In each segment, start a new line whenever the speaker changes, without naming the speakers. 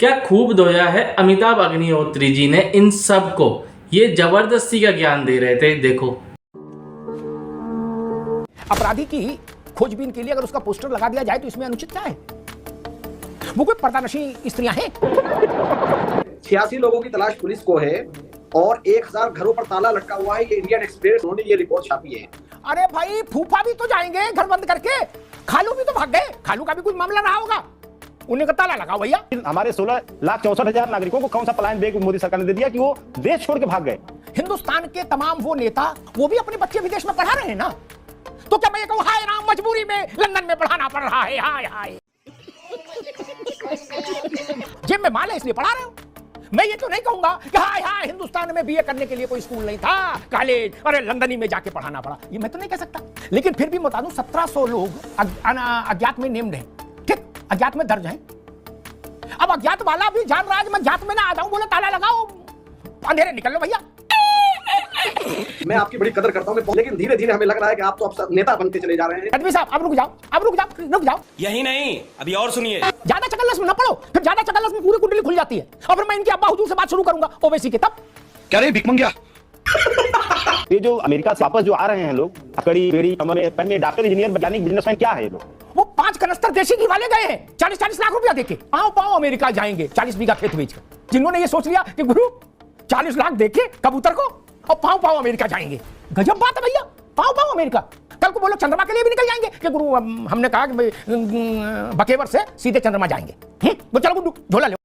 क्या खूब धोया है अमिताभ अग्निहोत्री जी ने इन सब को। ये जबरदस्ती का ज्ञान दे रहे थे। देखो,
अपराधी की खोजबीन के लिए अगर उसका पोस्टर लगा दिया जाए तो इसमें अनुचित क्या है? वो कोई पर्दानशी स्त्रियां हैं?
86 लोगों की तलाश पुलिस को है और 1000 घरों पर ताला लटका हुआ है। ये इंडियन एक्सप्रेस ने ये रिपोर्ट छापी है।
अरे भाई, फूफा भी तो जाएंगे घर बंद करके, खालू भी तो भाग गए। खालू का भी कुछ मामला रहा होगा, उन्हें का ताला लगाओ भैया।
हमारे 16,64,000 नागरिकों को कौन सा पलायन बैग मोदी सरकार ने दे दिया कि वो देश छोड़ के भाग गए?
हिंदुस्तान के तमाम वो नेता, वो भी अपने बच्चे विदेश में पढ़ा रहे हैं ना। तो क्या मैं कहूँ, हाय राम, मजबूरी में लंदन में पढ़ाना पड़ रहा है, हाय हाय। जेब में माल है इसलिए पढ़ा रहे हो। मैं ये तो नहीं कहूंगा कि हाय हाय हिंदुस्तान में बीए करने के लिए कोई स्कूल नहीं था, कॉलेज, अरे लंदनी में जाके पढ़ाना पड़ा, ये मैं तो नहीं कह सकता। लेकिन फिर भी बता दूं, 1700 लोग अज्ञात में नेम्ड हैं, ठीक, अज्ञात में दर्ज हैं। अब अज्ञात वाला भी जान रहा है कि मैं ज्ञात में ना आ जाऊं, बोले ताला लगाओ, अंधेरे निकल लो भैया।
मैं आपकी बड़ी कदर करता हूं, लेकिन धीरे धीरे हमें लग रहा है कि आप तो अब नेता बनते चले जा रहे हैं।
अदबी साहब, अब रुक जाओ, अब रुक जाओ, रुक जाओ।
यही नहीं, अभी और सुनिए।
ज्यादा चकल्लस में न पड़ो, फिर ज्यादा चकल्लस में पूरी कुंडली खुल जाती है। और फिर मैं इनके अब्बा हुजूर से बात शुरू करूंगा ओवैसी के, तब
क्या रे भिख मंगिया? ये जो अमेरिका से वापस जो आ रहे हैं लोग, कड़ी बेड़ी हमारे पन्ने, डॉक्टर, इंजीनियर, वैज्ञानिक, बिजनेसमैन, क्या है ये लोग?
वो 5 कनस्तर देशी घी वाले गए हैं 40-40 लाख रुपया देके। आओ पाओ अमेरिका जाएंगे 40 बीघा खेत बेचकर, जिन्होंने ये सोच लिया कि गुरु 40 लाख देके कबूतर को और पाओ पाओ अमेरिका जाएंगे। गजब बात है भैया, पाओ पाओ अमेरिका। कल को बोलो चंद्रमा के लिए भी निकल जाएंगे कि गुरु हमने कहा कि बकेवर से सीधे चंद्रमा जाएंगे। वो चलो गुड्डू झोला लो।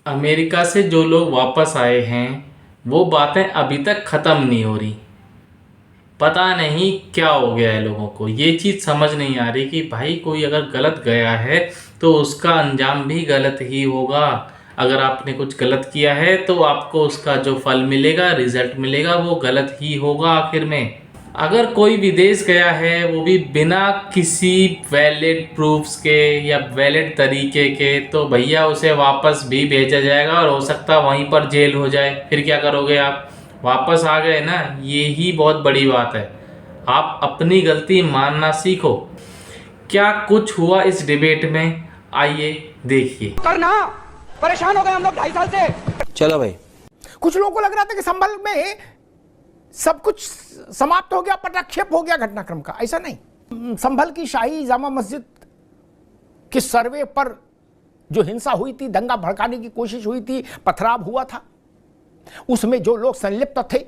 अमेरिका से जो लोग वापस आए हैं वो बातें अभी तक ख़त्म नहीं हो रही। पता नहीं क्या हो गया है लोगों को। ये चीज़ समझ नहीं आ रही कि भाई कोई अगर गलत गया है तो उसका अंजाम भी गलत ही होगा। अगर आपने कुछ गलत किया है तो आपको उसका जो फल मिलेगा, रिजल्ट मिलेगा, वो गलत ही होगा आखिर में। अगर कोई विदेश गया है वो भी बिना किसी वैलिड प्रूफ्स के या वैलिड तरीके के, तो भैया उसे वापस भी भेजा जाएगा और हो सकता है वहीं पर जेल हो जाए। फिर क्या करोगे आप? वापस आ गए ना, ये ही बहुत बड़ी बात है। आप अपनी गलती मानना सीखो। क्या कुछ हुआ इस डिबेट में, आइए देखिए।
करना परेशान हो गए हम लोग 2.5 साल से।
चलो भाई,
कुछ लोगों को लग रहा था कि संभल में सब कुछ समाप्त हो गया, पटाक्षेप हो गया घटनाक्रम का। ऐसा नहीं। संभल की शाही जामा मस्जिद के सर्वे पर जो हिंसा हुई थी, दंगा भड़काने की कोशिश हुई थी, पथराव हुआ था, उसमें जो लोग संलिप्त थे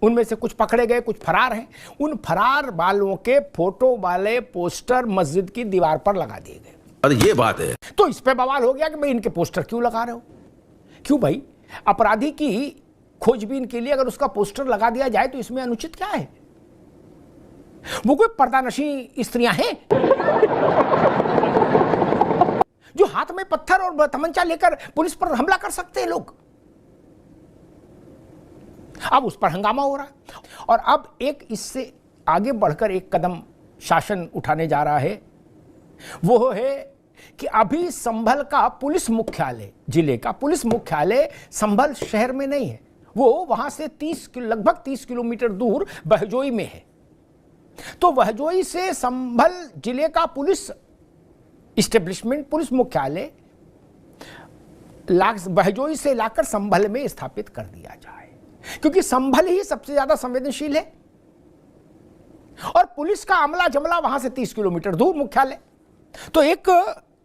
उनमें से कुछ पकड़े गए, कुछ फरार हैं। उन फरार वालों के फोटो वाले पोस्टर मस्जिद की दीवार पर लगा दिए गए।
अरे ये बात है।
तो इस पे बवाल हो गया कि भाई इनके पोस्टर क्यों लगा रहे हो? क्यों भाई? अपराधी की खोजबीन के लिए अगर उसका पोस्टर लगा दिया जाए तो इसमें अनुचित क्या है? वो कोई पर्दानशी स्त्रियां हैं जो हाथ में पत्थर और तमंचा लेकर पुलिस पर हमला कर सकते हैं लोग? अब उस पर हंगामा हो रहा है। और अब एक इससे आगे बढ़कर एक कदम शासन उठाने जा रहा है। वो है कि अभी संभल का पुलिस मुख्यालय, जिले का पुलिस मुख्यालय संभल शहर में नहीं है, वो वहां से लगभग 30 किलोमीटर दूर बहजोई में है। तो बहजोई से संभल जिले का पुलिस इस्टेब्लिशमेंट, पुलिस मुख्यालय बहजोई से लाकर संभल में स्थापित कर दिया जाए, क्योंकि संभल ही सबसे ज्यादा संवेदनशील है और पुलिस का अमला जमला वहां से 30 किलोमीटर दूर मुख्यालय। तो एक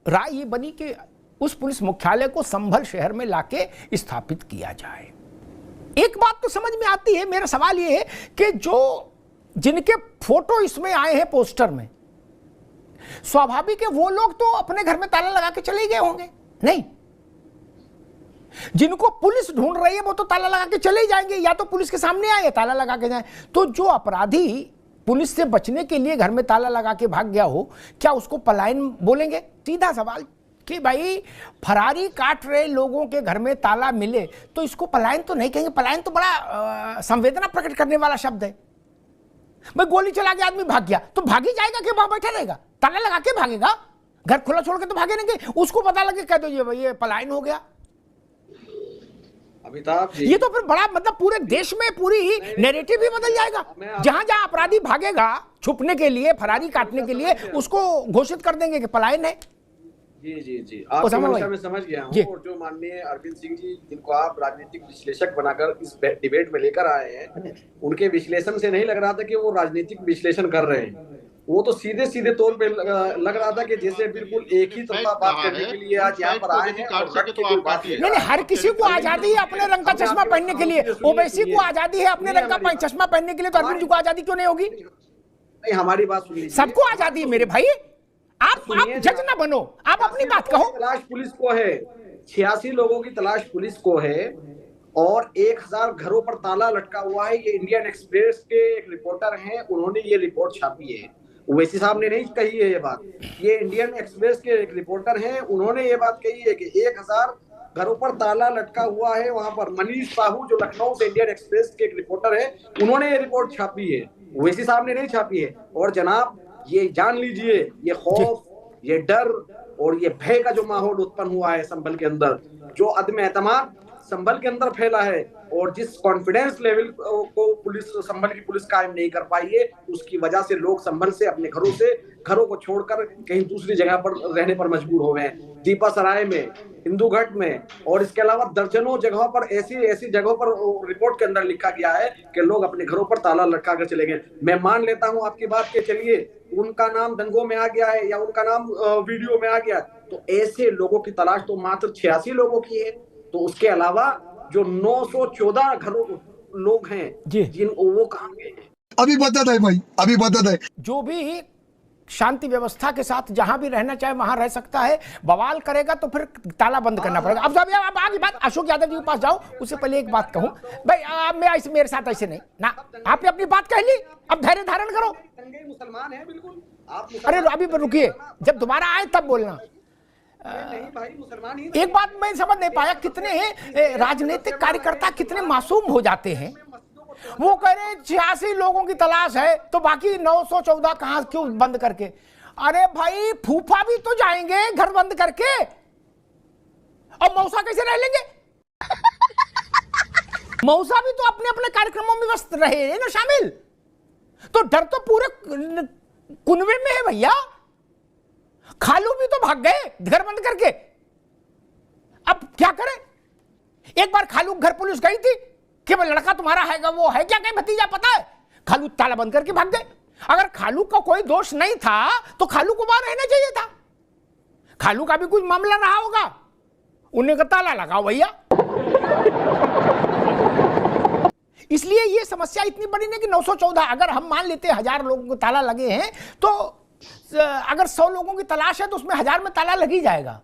राय ये बनी कि उस पुलिस मुख्यालय को संभल शहर में लाके स्थापित किया जाए। एक बात तो समझ में आती है, मेरा सवाल ये है कि जिनके फोटो इसमें आए हैं पोस्टर में, स्वाभाविक है वो लोग तो अपने घर में ताला लगा के चले गए होंगे। नहीं, जिनको पुलिस ढूंढ रही है वो तो ताला लगा के चले ही जाएंगे, या तो पुलिस के सामने आए ताला लगा के जाए। तो जो अपराधी पुलिस से बचने के लिए घर में ताला लगा के भाग गया हो, क्या उसको पलायन बोलेंगे? सीधा सवाल कि भाई फरारी काट रहे लोगों के घर में ताला मिले तो इसको पलायन तो नहीं कहेंगे। पलायन तो बड़ा संवेदना प्रकट करने वाला शब्द है। भाई गोली चला के आदमी भाग गया तो भाग ही जाएगा कि वहां बैठा रहेगा? ताला लगा के भागेगा? घर खुला छोड़ के तो भागे नहीं। उसको पता लगे कह दो ये भाई ये पलायन हो गया।
अमिताभ जी,
ये तो फिर बड़ा मतलब पूरे देश में पूरी नैरेटिव भी बदल जाएगा। जहां जहां अपराधी भागेगा छुपने के लिए, फरारी काटने के लिए, उसको घोषित कर देंगे कि पलायन है।
जी जी जी, आपकी
ओसामा
मंशा
भाई।
में समझ गया
जी।
हूँ। और जो माननीय अरविंद सिंह जी, जिनको आप राजनीतिक विश्लेषक बनाकर इस डिबेट में लेकर आए हैं, उनके विश्लेषण से नहीं लग रहा था कि वो राजनीतिक विश्लेषण कर रहे हैं। वो तो सीधे सीधे तौर पे लग रहा था कि जैसे बिल्कुल एक ही तरफा
फैक्ट
बात
कहा
करने
है,
के लिए
उस
आज यहाँ
फैक्ट
पर
को
आए
यदि
हैं
काट
और रट
सके
के
तो
कोई
आप
बात
काटिए।
कह
नहीं
रहा
नहीं,
है।
हर किसी को आजादी है अपने रंग का
अब मैं
चश्मा
आपकी
पहनने के
बात
लिए।
सुनिए,
ओवैसी को आजादी है अपने रंग का
हमारी बात।
चश्मा पहनने के लिए, तो अरविंद जी को आजादी क्यों नहीं होगी?
नहीं, हमारी बात सुन लीजिए।
सबको आजादी है मेरे भाई। आप
सुनिए
जज ना बनो, आप अपनी बात कहो।
तलाश पुलिस को है, 86 लोगों की तलाश पुलिस को है और 1000 घरों पर ताला लटका हुआ है। ये इंडियन एक्सप्रेस के एक रिपोर्टर हैं, उन्होंने ये रिपोर्ट छापी है। ओवैसी साहब ने नहीं कही है ये बात, ये इंडियन एक्सप्रेस के एक रिपोर्टर हैं, उन्होंने ये बात कही है कि 1000 घरों पर ताला लटका हुआ है। वहां पर मनीष साहू, जो लखनऊ से इंडियन एक्सप्रेस के एक रिपोर्टर है, उन्होंने ये रिपोर्ट छापी है, ओवैसी साहब ने नहीं छापी है। और जनाब ये जान लीजिए, ये खौफ, ये डर और ये भय का जो माहौल उत्पन्न हुआ है संभल के अंदर, जो अदम एतमाद संभल के अंदर फैला है, और जिस कॉन्फिडेंस लेवल को पुलिस, संभल की पुलिस कायम नहीं कर पाई है, उसकी वजह से लोग संभल से अपने घरों को छोड़कर कहीं दूसरी जगह पर रहने पर मजबूर हो गए। दीपा सराय में, हिंदू घाट में और इसके अलावा दर्जनों जगहों पर ऐसी जगहों पर रिपोर्ट के अंदर लिखा गया है कि लोग अपने घरों पर ताला लटका कर चले गए। मैं मान लेता हूं आपकी बात के, चलिए उनका नाम दंगों में आ गया है या उनका नाम वीडियो में आ गया, तो ऐसे लोगों की तलाश तो मात्र 86 लोगों की है। तो उसके अलावा जो 914 घरों लोग हैं जिन वो कहां गए हैं?
अभी बता है भाई, अभी बता है।
जो भी शांति व्यवस्था के साथ जहां भी रहना चाहे वहां रह सकता है, बवाल करेगा तो फिर ताला बंद करना पड़ेगा। अब आगे बात अशोक यादव जी के पास जाओ, उससे पहले एक बात कहूं भाई, मैं ऐसे मेरे साथ ऐसे नहीं ना, आपने अपनी बात कह ली, अब धैर्य धारण करो।
दंगे मुसलमान हैं बिल्कुल, आप
अरे अभी रुकिए, जब दोबारा आए तब बोलना।
नहीं भाई, मुसलमान ही
एक बात मैं समझ नहीं पाया, कितने राजनीतिक कार्यकर्ता कितने मासूम हो जाते हैं। वो कह रहे 86 लोगों की तलाश है तो बाकी 914 कहां क्यों बंद करके? अरे भाई फूफा भी तो जाएंगे घर बंद करके, और मौसा कैसे रह लेंगे? मौसा भी तो अपने अपने कार्यक्रमों में व्यस्त रहे ना शामिल, तो डर तो पूरे कुनबे में है भैया। खालू भी तो भाग गए घर बंद करके, अब क्या करें? एक बार खालू घर पुलिस गई थी कि भाई लड़का तुम्हारा है, वो है क्या, कहीं भतीजा पता है, खालू ताला बंद करके भाग गए। अगर खालू का कोई दोष नहीं था तो खालू को बाहर रहना चाहिए था। खालू का भी कुछ मामला रहा होगा, उन्हें का ताला लगाओ भैया। इसलिए ये समस्या इतनी बड़ी नहीं कि 914, अगर हम मान लेते हैं 1000 लोगों को ताला लगे हैं, तो अगर 100 लोगों की तलाश है तो उसमें 1000 में ताला लग ही जाएगा।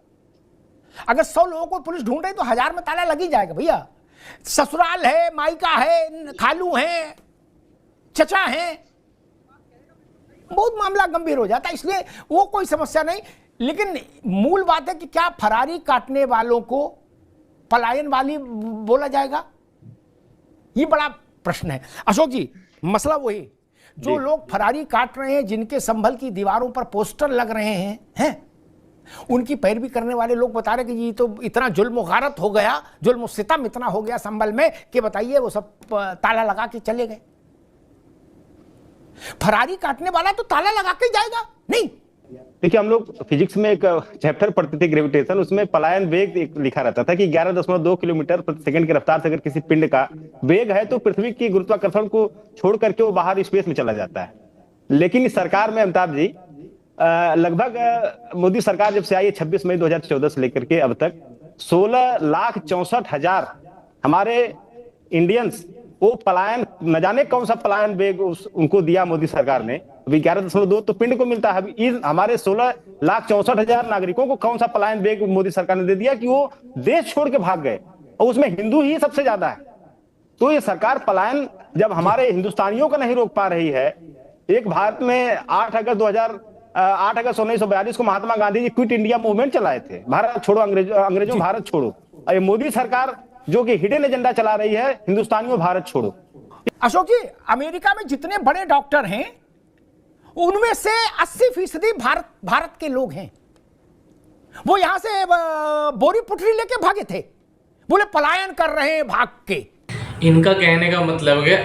अगर 100 लोगों को पुलिस ढूंढ रही तो 1000 में ताला लग ही जाएगा भैया। ससुराल है, मायका है, खालू है, चचा है, बहुत मामला गंभीर हो जाता है। इसलिए वो कोई समस्या नहीं, लेकिन मूल बात है कि क्या फरारी काटने वालों को पलायन वाली बोला जाएगा, ये बड़ा प्रश्न है। अशोक जी, मसला वही, जो लोग फरारी काट रहे हैं, जिनके संभल की दीवारों पर पोस्टर लग रहे हैं, उनकी पैरवी करने वाले लोग बता रहे कि ये तो इतना जुल्म गारत हो गया, जुल्म सितम इतना हो गया संभल में कि बताइए वो सब ताला लगा के चले गए। फरारी काटने वाला तो ताला लगा के जाएगा नहीं।
देखिए, हम लोग फिजिक्स में एक चैप्टर पढ़ते थे ग्रेविटेशन, उसमें पलायन वेग एक लिखा रहता था कि 11.2 किलोमीटर प्रति सेकंड की रफ्तार से अगर किसी पिंड का वेग है तो पृथ्वी की गुरुत्वाकर्षण को छोड़ करके वो बाहर स्पेस में चला जाता है। लेकिन इस सरकार में अमिताभ जी, लगभग मोदी सरकार जब से आई है 26 मई 2014 से लेकर के अब तक 16,64,000 हमारे इंडियंस वो पलायन, न जाने कौन सा पलायन वेग उनको दिया मोदी सरकार ने। अभी 11.2 तो पिंड को मिलता है, अभी हमारे 16,64,000 नागरिकों को कौन सा पलायन वेग मोदी सरकार ने दे दिया कि वो देश छोड़ के भाग गए, और उसमें हिंदू ही सबसे ज्यादा है। तो ये सरकार पलायन जब हमारे हिंदुस्तानियों का नहीं रोक पा रही है, एक भारत में 8 अगस्त 1942 को Mahatma Gandhi ji quit India movement चलाए थे, भारत छोड़ो अंग्रेजों भारत छोड़ो। और ये मोदी सरकार जो कि हिडन एजेंडा चला रही है, हिंदुस्तानियों भारत छोड़ो।
अशोक जी, अमेरिका में जितने बड़े डॉक्टर हैं उनमें से 80% भारत के लोग हैं। वो यहां से बोरी पुटरी लेके भागे थे, बोले पलायन कर रहे हैं भाग के।
इनका कहने का मतलब है,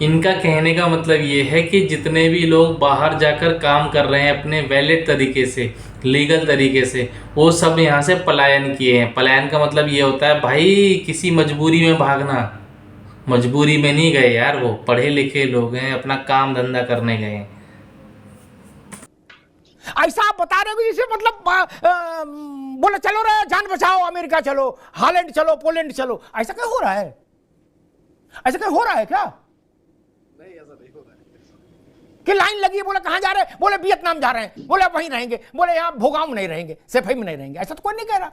इनका कहने का मतलब ये है कि जितने भी लोग बाहर जाकर काम कर रहे हैं अपने वैलिड तरीके से, लीगल तरीके से, वो सब यहाँ से पलायन किए हैं। पलायन का मतलब ये होता है भाई किसी मजबूरी में भागना। मजबूरी में नहीं गए यार, वो पढ़े लिखे लोग हैं, अपना काम धंधा करने गए हैं।
ऐसा आप बता रहे हो कि जैसे मतलब बोले चलो रे जान बचाओ, अमेरिका चलो, हॉलैंड चलो, पोलैंड चलो। ऐसा क्या हो रहा है? ऐसा क्या हो रहा है क्या?
नहीं, ऐसा नहीं हो रहा है।
कि लाइन लगी है, बोले कहां जा रहे हैं, बोले वियतनाम जा रहे हैं, बोले वहीं रहेंगे, बोले यहां भोगांव में नहीं रहेंगे, सफाई में नहीं रहेंगे। ऐसा तो कोई नहीं कह रहा।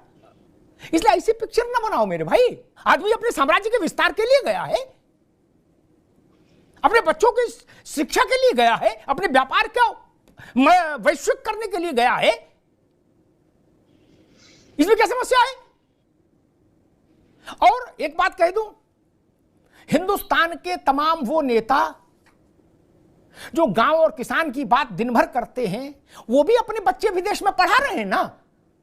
इसलिए ऐसी पिक्चर ना बनाओ मेरे भाई। आदमी अपने साम्राज्य के विस्तार के लिए गया है, अपने बच्चों की शिक्षा के लिए गया है, अपने व्यापार को वैश्विक करने के लिए गया है। इसमें क्या समस्या है? और एक बात कह दूं, हिंदुस्तान के तमाम वो नेता जो गांव और किसान की बात दिन भर करते हैं, वो भी अपने बच्चे विदेश में पढ़ा रहे हैं ना।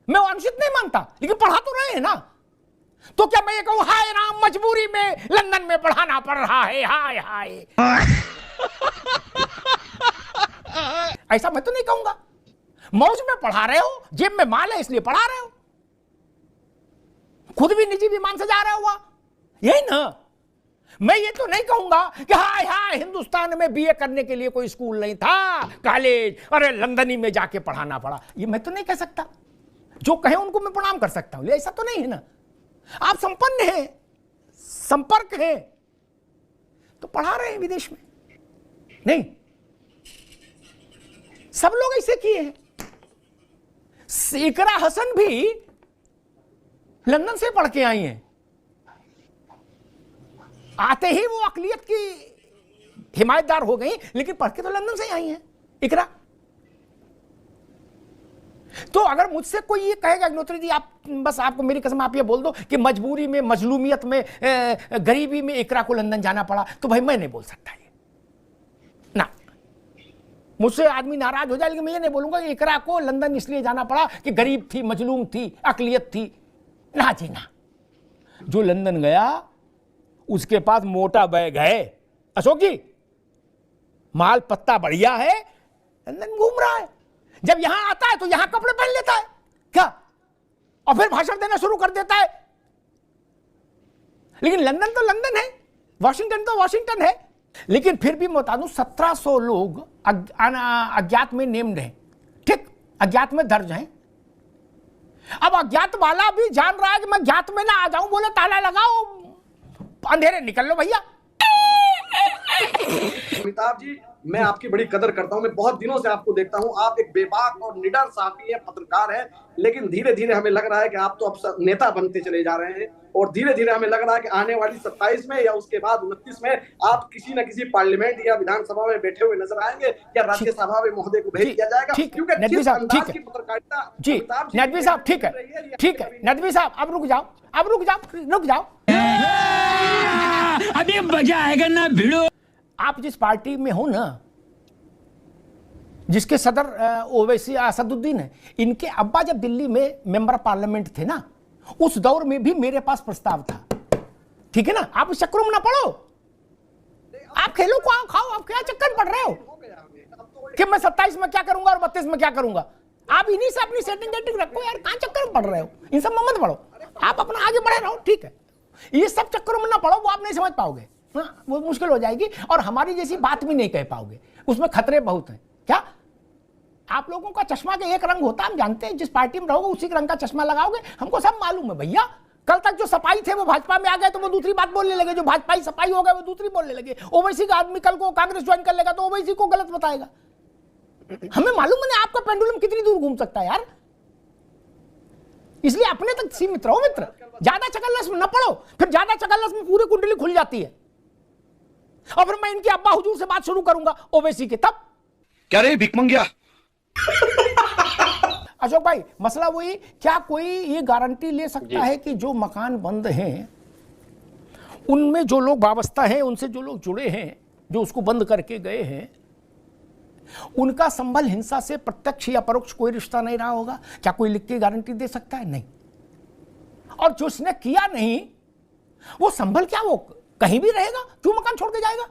मैं अनुचित नहीं मानता, लेकिन पढ़ा तो रहे हैं ना। तो क्या मैं ये कहूं हाय राम मजबूरी में लंदन में पढ़ाना पड़ रहा है, हाय हाय? ऐसा मैं तो नहीं कहूंगा। मौज में पढ़ा रहे हो, जेब में माल है इसलिए पढ़ा रहे हो, खुद भी निजी विमान से जा रहे हो, यही ना। मैं ये तो नहीं कहूंगा कि हाय हाय हिंदुस्तान में बीए करने के लिए कोई स्कूल नहीं था, कॉलेज, अरे लंदनी में जाके पढ़ाना पड़ा। ये मैं तो नहीं कह सकता। जो कहे उनको मैं प्रणाम कर सकता हूं, ऐसा तो नहीं है ना। आप संपन्न हैं, संपर्क है, तो पढ़ा रहे हैं विदेश में। नहीं, सब लोग ऐसे किए हैं। इकरा हसन भी लंदन से पढ़ के आई हैं। आते ही वो अकलियत की हिमायतदार हो गई, लेकिन पढ़ के तो लंदन से आई हैं इकरा। तो अगर मुझसे कोई ये कहेगा अग्निहोत्री जी आप बस, आपको मेरी कसम आप ये बोल दो कि मजबूरी में, मजलूमियत में, गरीबी में इकरा को लंदन जाना पड़ा, तो भाई मैं नहीं बोल सकता ये ना। मुझसे आदमी नाराज हो जाए, लेकिन मैं ये नहीं बोलूंगा कि इकरा को लंदन इसलिए जाना पड़ा कि गरीब थी, मजलूम थी, अकलियत थी। ना जी ना। जो लंदन गया उसके पास मोटा बैग है, अशोक जी, माल पत्ता बढ़िया है, लंदन घूम रहा है। जब यहां आता है तो यहां कपड़े पहन लेता है क्या, और फिर भाषण देना शुरू कर देता है। लेकिन लंदन तो लंदन है, वॉशिंगटन तो वॉशिंगटन है। लेकिन फिर भी मैं बता दूं 1700 लोग अज्ञात में नेम्ड हैं, ठीक, अज्ञात में दर्ज हैं। अब अज्ञात वाला भी जान रहा है कि मैं ज्ञात में ना आ जाऊं, बोले ताला लगाओ, अंधेरे निकल लो भैया।
अमिताभ जी, मैं आपकी बड़ी कदर करता हूं, मैं बहुत दिनों से आपको देखता हूं। आप एक बेबाक और निडर सहाफी हैं, पत्रकार हैं, लेकिन धीरे धीरे हमें लग रहा है कि आप तो अब नेता बनते चले जा रहे हैं। और धीरे धीरे हमें लग रहा है कि आने वाली 27 में या उसके बाद 29 में आप किसी न किसी पार्लियामेंट या विधानसभा में बैठे हुए नजर आएंगे, या राज्यसभा में महोदय को भेज दिया जाएगा।
क्योंकि नदवी साहब ठीक है, जी नदवी साहब ठीक है, ठीक है नदवी साहब, अब रुक जाओ, अब रुक जाओ, रुक जाओ,
अभी मजा आएगा ना भिड़ो।
आप जिस पार्टी में हो ना, जिसके सदर ओवैसी असदुद्दीन है, इनके अब्बा जब दिल्ली में मेंबर ऑफ पार्लियामेंट थे ना, उस दौर में भी मेरे पास प्रस्ताव था, ठीक है ना। आप इस चक्करों में ना पड़ो, आप खेलो को आओ खाओ, आप क्या चक्कर पड़ रहे हो कि मैं 27 में क्या करूंगा और 32 में क्या करूंगा। आप इन्हीं से अपनी सेटिंग रखो यार, कहां चक्कर में पड़ रहे हो, इन सब में मत पड़ो, आप अपना आगे बढ़े रहो, ठीक है। ये सब चक्करों में ना पड़ो, वो आप नहीं समझ पाओगे, हाँ, वो मुश्किल हो जाएगी, और हमारी जैसी बात भी नहीं कह पाओगे, उसमें खतरे बहुत हैं। क्या आप लोगों का चश्मा के एक रंग होता है, हम जानते हैं, जिस पार्टी में रहोगे उसी रंग का चश्मा लगाओगे, हमको सब मालूम है भैया। कल तक जो सपाई थे वो भाजपा में आ गए तो वो दूसरी बात बोलने लगे, जो भाजपाई सपाई हो गए वो दूसरी बोलने लगे। ओवैसी का आदमी कल को कांग्रेस ज्वाइन कर लेगा तो ओवैसी को गलत बताएगा। हमें मालूम है आपका पेंडुलम कितनी दूर घूम सकता है यार, इसलिए अपने तक सीमित रहो मित्र, ज्यादा चकल्लस में न पड़ो, फिर ज्यादा चकल्लस में पूरी कुंडली खुल जाती है, और फिर मैं इनके अब्बा हुजूर से बात शुरू करूंगा ओवैसी के, तब
क्या रे भिकमंगिया।
अशोक भाई मसला वही, क्या कोई ये गारंटी ले सकता है कि जो मकान बंद हैं उनमें जो लोग वाबस्ता हैं, उनसे जो लोग जुड़े हैं, जो उसको बंद करके गए हैं, उनका संभल हिंसा से प्रत्यक्ष या परोक्ष कोई रिश्ता नहीं रहा होगा? क्या कोई लिख के गारंटी दे सकता है? नहीं। और जो उसने किया नहीं वो संभल क्या, वो कहीं भी रहेगा, क्यों मकान छोड़ के जाएगा?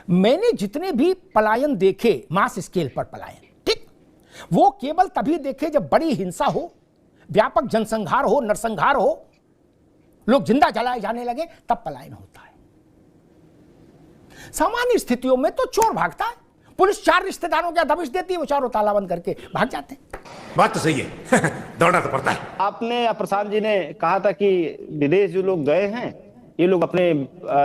मैंने जितने भी पलायन देखे, मास स्केल पर पलायन, ठीक, वो केवल तभी देखे जब बड़ी हिंसा हो, व्यापक जनसंहार हो, नरसंहार हो, लोग जिंदा जलाए जाने लगे, तब पलायन होता है। सामान्य स्थितियों में तो चोर भागता है, पुलिस 4 रिश्तेदारों को दबिश देती है, वो चारों ताला बंद करके भाग जाते हैं।
बात तो सही है दौड़ना तो पड़ता है।
आपने प्रशांत जी ने कहा था कि विदेश जो लोग गए हैं ये लोग अपने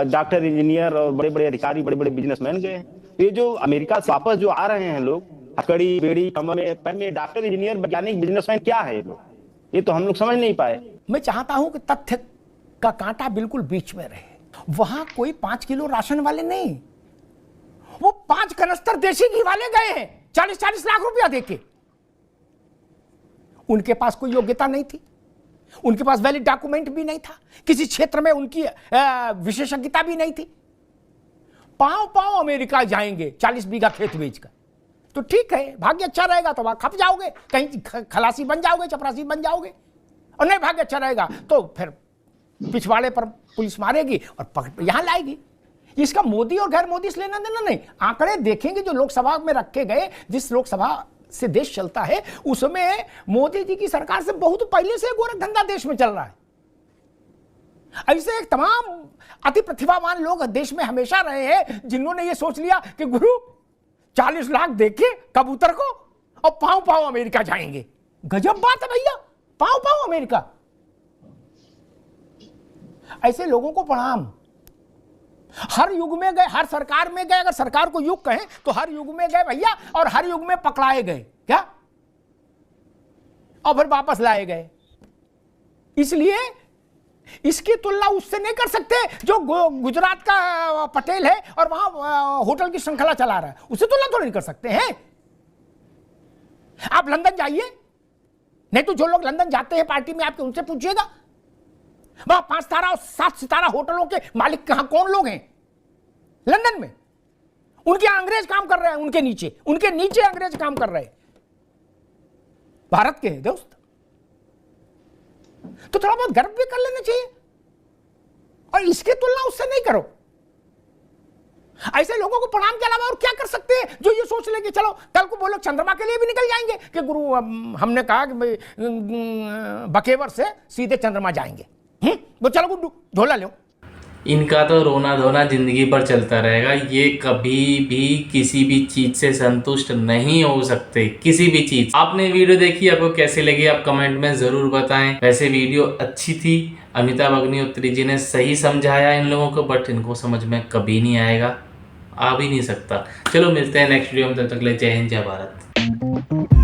डॉक्टर, इंजीनियर और बड़े बड़े अधिकारी, बड़े बड़े बिजनेसमैन गए हैं। ये जो अमेरिका से वापस जो आ रहे हैं लोग, हथकड़ी, बेड़ी, कमर में, पैर में, डॉक्टर, इंजीनियर, वैज्ञानिक, बिजनेसमैन क्या है ये लोग? ये तो हम लोग समझ नहीं पाए।
मैं चाहता हूं कि तथ्य का कांटा बिल्कुल बीच में रहे। वहां कोई 5 किलो राशन वाले नहीं, वो 5 कनस्तर देशी घी वाले गए हैं 40-40 लाख रुपया देके। उनके पास कोई योग्यता नहीं थी, उनके पास वैलिड डॉक्यूमेंट भी नहीं था, किसी क्षेत्र में उनकी विशेषज्ञता भी नहीं थी। पांव पांव अमेरिका जाएंगे 40 बीघा खेत बेचकर, तो ठीक है, भाग्य अच्छा रहेगा तो वहां खप जाओगे, कहीं खलासी बन जाओगे, चपरासी बन जाओगे, और नहीं भाग्य अच्छा रहेगा तो फिर पिछवाड़े पर पुलिस मारेगी और यहां लाएगी। इसका मोदी और गैर मोदी से लेना देना नहीं। आंकड़े देखेंगे जो लोकसभा में रखे गए, जिस लोकसभा से देश चलता है उसमें मोदी जी की सरकार से बहुत पहले से गोरख धंधा देश में चल रहा है। ऐसे एक तमाम अति प्रतिभावान लोग देश में हमेशा रहे हैं जिन्होंने ये सोच लिया कि गुरु 40 लाख देके कबूतर को और पांव पांव अमेरिका जाएंगे। गजब बात है भैया, पांव पांव अमेरिका। ऐसे लोगों को प्रणाम। हर युग में गए, हर सरकार में गए, अगर सरकार को युग कहें तो हर युग में गए भैया, और हर युग में पकड़ाए गए क्या, और फिर वापस लाए गए। इसलिए इसकी तुलना उससे नहीं कर सकते जो गुजरात का पटेल है और वहां होटल की श्रृंखला चला रहा है, उससे तुलना थोड़ी नहीं कर सकते हैं। आप लंदन जाइए, नहीं तो जो लोग लंदन जाते हैं पार्टी में आपके, उनसे पूछिएगा वहां 5 तारा और 7 सितारा होटलों के मालिक कहां कौन लोग हैं लंदन में। उनके अंग्रेज काम कर रहे हैं, उनके नीचे अंग्रेज काम कर रहे हैं, भारत के हैं दोस्त। तो थोड़ा बहुत गर्व भी कर लेना चाहिए, और इसकी तुलना उससे नहीं करो। ऐसे लोगों को प्रणाम के अलावा और क्या कर सकते हैं जो ये सोच ले कि चलो कल को वो लोग चंद्रमा के लिए भी निकल जाएंगे कि गुरु हमने कहा कि भाई बकेवर से सीधे चंद्रमा जाएंगे, वो चलो गुड्डू झोला लो।
इनका तो रोना धोना जिंदगी भर चलता रहेगा। ये कभी भी किसी भी चीज से संतुष्ट नहीं हो सकते, किसी भी चीज। आपने वीडियो देखी, आपको कैसी लगी आप कमेंट में जरूर बताएं। वैसे वीडियो अच्छी थी, अमिताभ अग्निहोत्री जी ने सही समझाया इन लोगों को, बट इनको समझ में कभी नहीं आएगा, आ भी नहीं सकता। चलो मिलते हैं नेक्स्ट वीडियो में, तब तक के लिए जय हिंद, जय भारत।